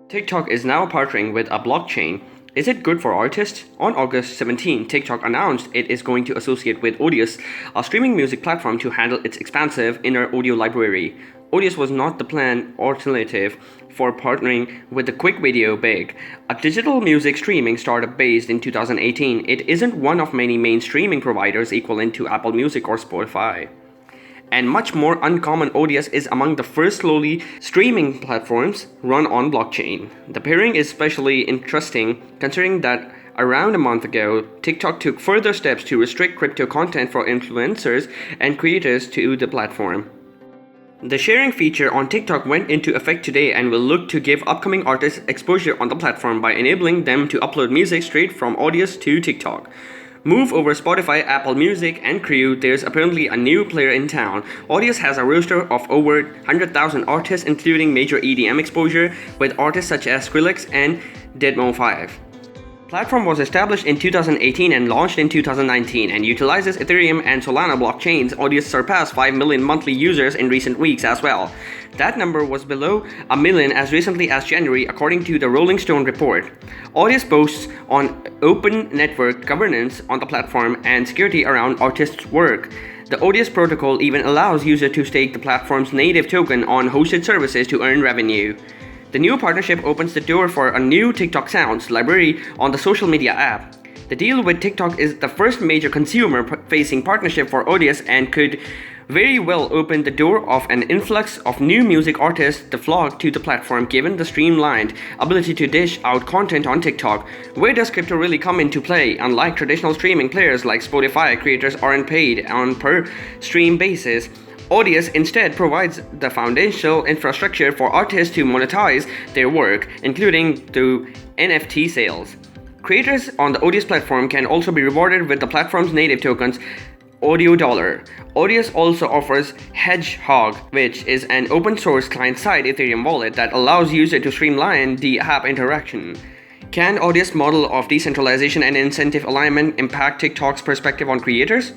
TikTok is now partnering with a blockchain. Is it good for artists? On August 17, TikTok announced it is going to associate with Audius, a streaming music platform, to handle its expansive inner audio library. Audius was not the planned alternative for partnering with the quick video big, a digital music streaming startup based in 2018. It isn't one of many main streaming providers equivalent to Apple Music or Spotify. And much more uncommon, Audius is among the first slowly streaming platforms run on blockchain. The pairing is especially interesting considering that around a month ago, TikTok took further steps to restrict crypto content for influencers and creators to the platform. The sharing feature on TikTok went into effect today and will look to give upcoming artists exposure on the platform by enabling them to upload music straight from Audius to TikTok. Move over Spotify, Apple Music, and Crew, there's apparently a new player in town. Audius has a roster of over 100,000 artists, including major EDM exposure with artists such as Skrillex and Deadmo5. Platform was established in 2018 and launched in 2019 and utilizes Ethereum and Solana blockchains. Audius surpassed 5 million monthly users in recent weeks as well. That number was below a million as recently as January, according to the Rolling Stone report. Audius boasts on open network governance on the platform and security around artists' work. The Audius protocol even allows users to stake the platform's native token on hosted services to earn revenue. The new partnership opens the door for a new TikTok Sounds library on the social media app. The deal with TikTok is the first major consumer-facing partnership for Audius and could very well open the door of an influx of new music artists to flock to the platform given the streamlined ability to dish out content on TikTok. Where does crypto really come into play? Unlike traditional streaming players like Spotify, creators aren't paid on per stream basis. Audius instead provides the foundational infrastructure for artists to monetize their work, including through NFT sales. Creators on the Audius platform can also be rewarded with the platform's native tokens, Audio Dollar. Audius also offers Hedgehog, which is an open-source client-side Ethereum wallet that allows users to streamline the app interaction. Can Audius' model of decentralization and incentive alignment impact TikTok's perspective on creators?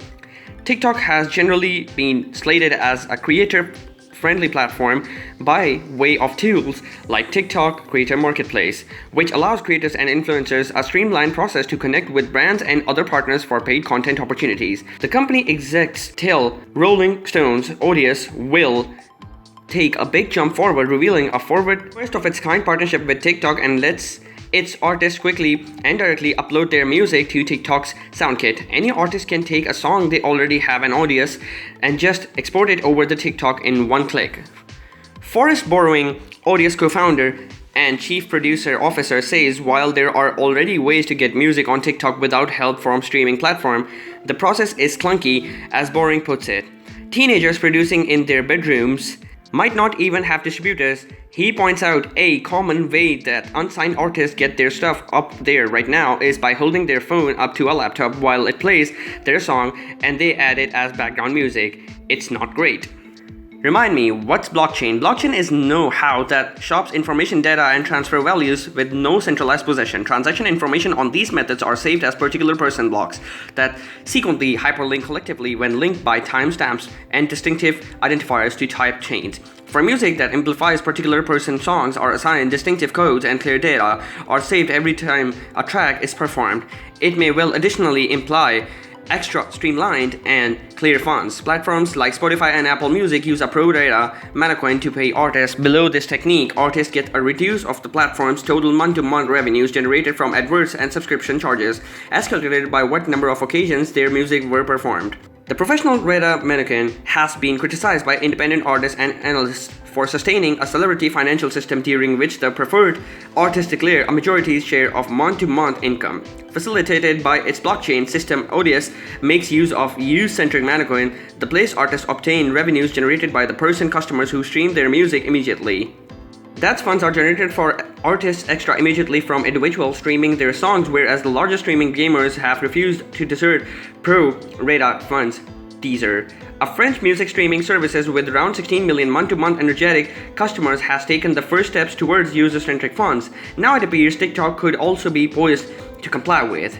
TikTok has generally been slated as a creator-friendly platform by way of tools like TikTok Creator Marketplace, which allows creators and influencers a streamlined process to connect with brands and other partners for paid content opportunities. The company execs tell Rolling Stone's Audius will take a big jump forward, revealing a first-of-its-kind partnership with TikTok and lets its artists quickly and directly upload their music to TikTok's SoundKit. Any artist can take a song they already have an Audius and just export it over the TikTok in one click. Forrest Borrowing, Audius co-founder and chief producer officer, says while there are already ways to get music on TikTok without help from streaming platform, the process is clunky, as Borrowing puts it. Teenagers producing in their bedrooms might not even have distributors. He points out a common way that unsigned artists get their stuff up there right now is by holding their phone up to a laptop while it plays their song and they add it as background music. It's not great. Remind me, what's blockchain? Blockchain is know-how that shops information, data, and transfer values with no centralized possession. Transaction information on these methods are saved as particular person blocks that sequentially hyperlink collectively when linked by timestamps and distinctive identifiers to type chains. For music that amplifies particular person songs are assigned distinctive codes and clear data are saved every time a track is performed. It may well additionally imply extra streamlined and clear funds. Platforms like Spotify and Apple Music use a pro rata manacoin to pay artists. Below this technique, artists get a reduce of the platform's total month-to-month revenues generated from adverts and subscription charges, as calculated by what number of occasions their music were performed. The professional rata manacoin has been criticized by independent artists and analysts for sustaining a celebrity financial system during which the preferred artists declare a majority share of month-to-month income. Facilitated by its blockchain system, Audius makes use of use-centric manacoin, the place artists obtain revenues generated by the customers who stream their music immediately. That funds are generated for artists extra immediately from individuals streaming their songs, whereas the largest streaming gamers have refused to desert pro rata funds. Deezer, a French music streaming services with around 16 million month-to-month energetic customers, has taken the first steps towards user-centric funds. Now it appears TikTok could also be poised to comply with.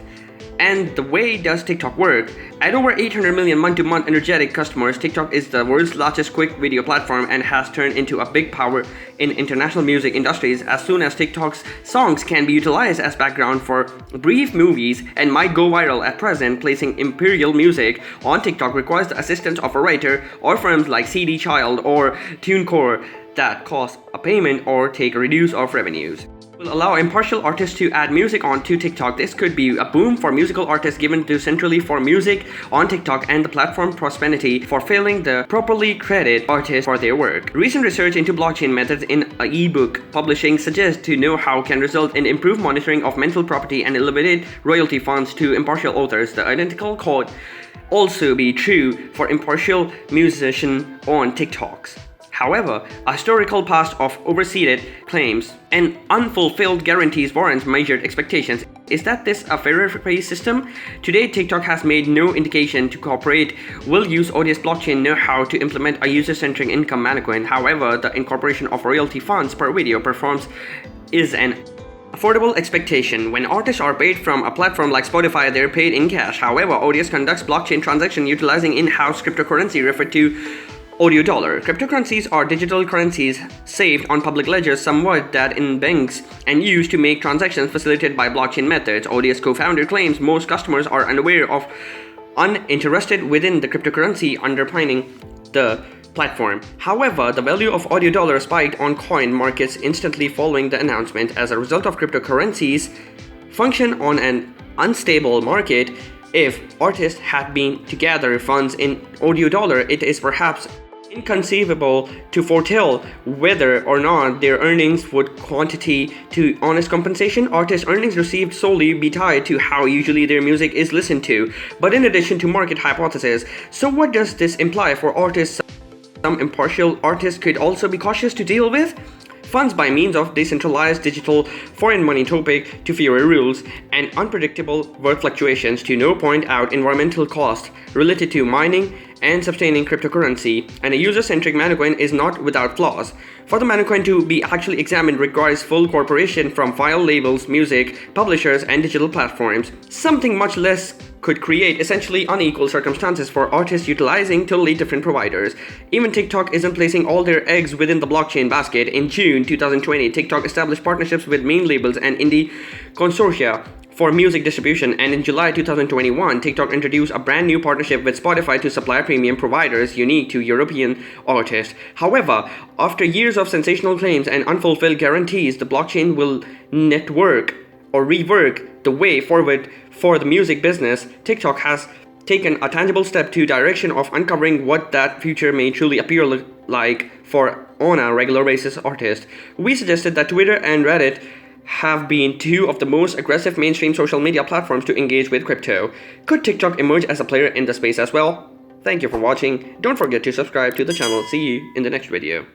And the way does TikTok work? At over 800 million month-to-month energetic customers, TikTok is the world's largest quick video platform and has turned into a big power in international music industries as soon as TikTok's songs can be utilized as background for brief movies and might go viral at present. Placing imperial music on TikTok requires the assistance of a writer or firms like CD Child or TuneCore that cost a payment or take a reduce of revenues. Will allow impartial artists to add music onto TikTok. This could be a boom for musical artists given to centrally for music on TikTok and the platform prosperity for failing to properly credit artists for their work. Recent research into blockchain methods in an ebook publishing suggests to know how can result in improved monitoring of mental property and elevated royalty funds to impartial authors. The identical code also be true for impartial musician on TikToks. However, a historical past of overseeded claims and unfulfilled guarantees warrants measured expectations. Is that this a fairer pay system? Today, TikTok has made no indication to cooperate will use audience blockchain know-how to implement a user-centric income management. However, the incorporation of royalty funds per video performs is an affordable expectation. When artists are paid from a platform like Spotify, they're paid in cash. However, audience conducts blockchain transaction utilizing in-house cryptocurrency referred to audio dollar. Cryptocurrencies are digital currencies saved on public ledgers, somewhat that in banks and used to make transactions facilitated by blockchain methods. Audience co-founder claims most customers are unaware of uninterested within the cryptocurrency underpinning the platform. However, the value of audio dollar spiked on coin markets instantly following the announcement. As a result of cryptocurrencies function on an unstable market, if artists had been to gather funds in audio dollar, it is perhaps inconceivable to foretell whether or not their earnings would quantity to honest compensation. Artists' earnings received solely be tied to how usually their music is listened to. But in addition to market hypothesis, so what does this imply for artists? Some impartial artists could also be cautious to deal with funds by means of decentralized digital foreign money topic to fewer rules and unpredictable work fluctuations. To no point out environmental costs related to mining and sustaining cryptocurrency, and a user-centric management is not without flaws. For the management to be actually examined requires full cooperation from file labels, music, publishers, and digital platforms. Something much less could create essentially unequal circumstances for artists utilizing totally different providers. Even TikTok isn't placing all their eggs within the blockchain basket. In June 2020, TikTok established partnerships with main labels and indie consortia for music distribution, and in July 2021, TikTok introduced a brand new partnership with Spotify to supply premium providers unique to European artists. However, after years of sensational claims and unfulfilled guarantees, the blockchain will network or rework the way forward for the music business. TikTok has taken a tangible step to direction of uncovering what that future may truly appear like for on a regular basis artists. We suggested that Twitter and Reddit have been two of the most aggressive mainstream social media platforms to engage with crypto. Could TikTok emerge as a player in the space as well? Thank you for watching. Don't forget to subscribe to the channel. See you in the next video.